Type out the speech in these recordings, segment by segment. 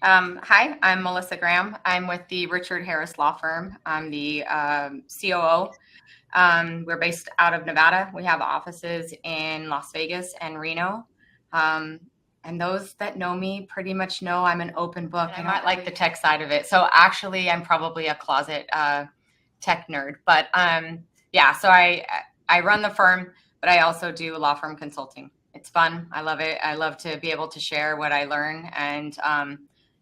Hi, I'm Melissa Graham. I'm with the Richard Harris Law Firm. I'm the COO. We're based out of Nevada. We have offices in Las Vegas and Reno. Um, and those that know me pretty much know I'm an open book. I might like the tech side of it. So actually, I'm probably a closet tech nerd. But yeah, so I run the firm, but I also do law firm consulting. It's fun. I love it. I love to be able to share what I learn, and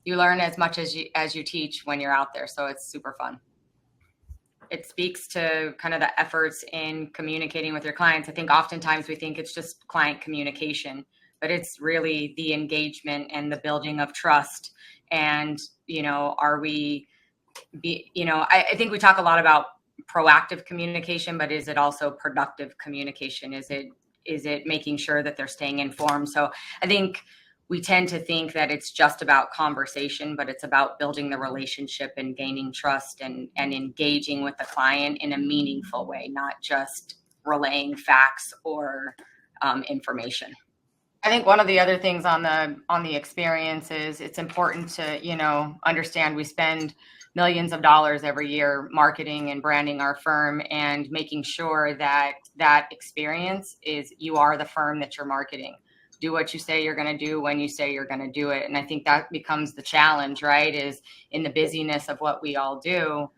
you learn as much as you teach when you're out there. So it's super fun. It speaks to kind of the efforts in communicating with your clients. I think oftentimes we think it's just client communication, but it's really the engagement and the building of trust. And, are we I think we talk a lot about proactive communication, but is it also productive communication? Is it making sure that they're staying informed? So I think we tend to think that it's just about conversation, but it's about building the relationship and gaining trust and engaging with the client in a meaningful way, not just relaying facts or information. I think one of the other things on the experience is it's important to, understand we spend millions of dollars every year marketing and branding our firm and making sure that that experience is you are the firm that you're marketing. Do what you say you're going to do when you say you're going to do it. And I think that becomes the challenge, right? Is in the busyness of what we all do,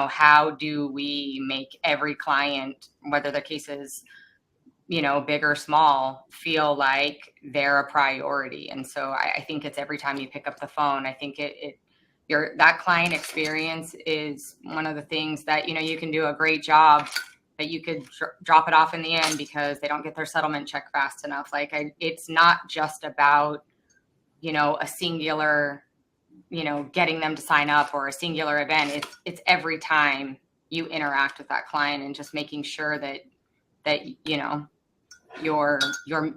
how do we make every client, whether the case is big or small, feel like they're a priority. And so I think it's every time you pick up the phone, I think that client experience is one of the things that, you can do a great job, but you could drop it off in the end because they don't get their settlement check fast enough. It's not just about, a singular, getting them to sign up or a singular event. It's every time you interact with that client and just making sure that, you're you're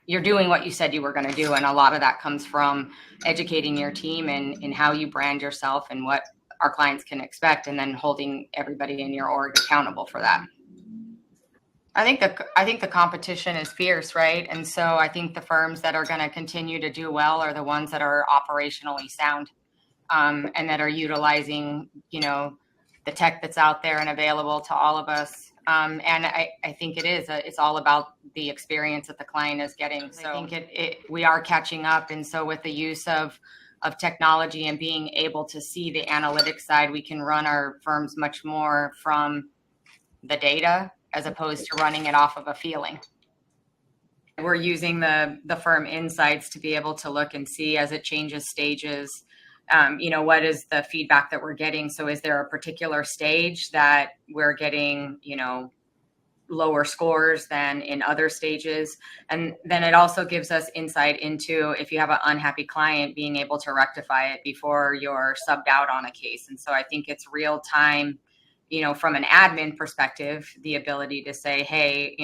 you're doing what you said you were going to do, and a lot of that comes from educating your team and in how you brand yourself and what our clients can expect, and then holding everybody in your org accountable for that. I think the competition is fierce, right? And so I think the firms that are going to continue to do well are the ones that are operationally sound, and that are utilizing, the tech that's out there and available to all of us. And I think it's all about the experience that the client is getting. So I think we are catching up. And so with the use of technology and being able to see the analytics side, we can run our firms much more from the data as opposed to running it off of a feeling. We're using the firm insights to be able to look and see as it changes stages, what is the feedback that we're getting? So is there a particular stage that we're getting, lower scores than in other stages? And then it also gives us insight into, if you have an unhappy client, being able to rectify it before you're subbed out on a case. And so I think it's real time, from an admin perspective, the ability to say, hey,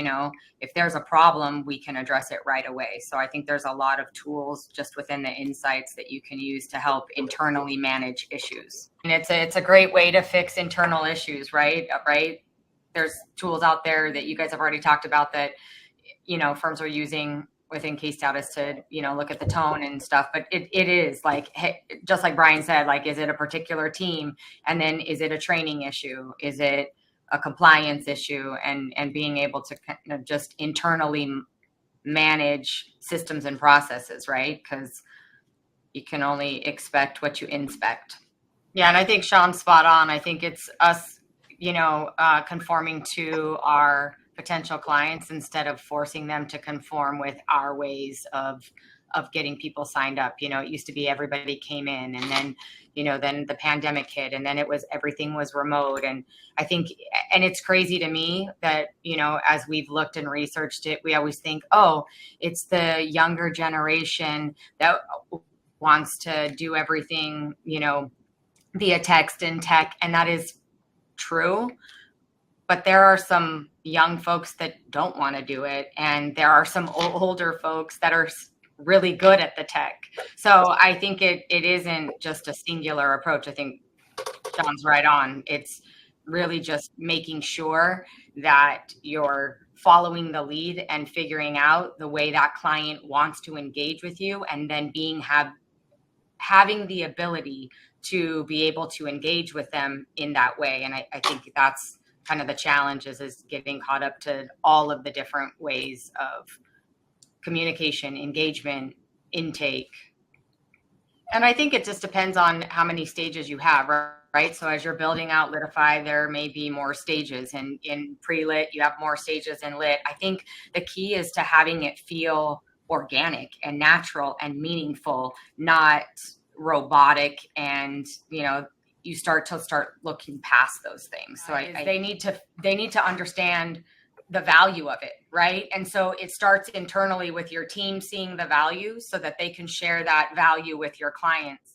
if there's a problem, we can address it right away. So I think there's a lot of tools just within the insights that you can use to help internally manage issues. And it's a great way to fix internal issues, right? There's tools out there that you guys have already talked about that, firms are using within case status to, look at the tone and stuff. But it is like, hey, just like Brian said, like, is it a particular team? And then is it a training issue? Is it a compliance issue? And being able to kind of just internally manage systems and processes, right? Because you can only expect what you inspect. Yeah, and I think Sean's spot on. I think it's us, conforming to our potential clients instead of forcing them to conform with our ways of getting people signed up. It used to be everybody came in, and then, then the pandemic hit, and then everything was remote. And I think, and it's crazy to me that, as we've looked and researched it, we always think, oh, it's the younger generation that wants to do everything, via text and tech. And that is true, but there are some young folks that don't want to do it, and there are some older folks that are really good at the tech. So I think it isn't just a singular approach. I think John's right on. It's really just making sure that you're following the lead and figuring out the way that client wants to engage with you, and then having the ability to be able to engage with them in that way. And I think that's kind of the challenge is getting caught up to all of the different ways of communication, engagement, intake. And I think it just depends on how many stages you have, right? So as you're building out Litify, there may be more stages, and in pre-lit, you have more stages in lit. I think the key is to having it feel organic and natural and meaningful, not robotic. And, you start looking past those things. So they need to understand the value of it, right? And so it starts internally with your team seeing the value so that they can share that value with your clients.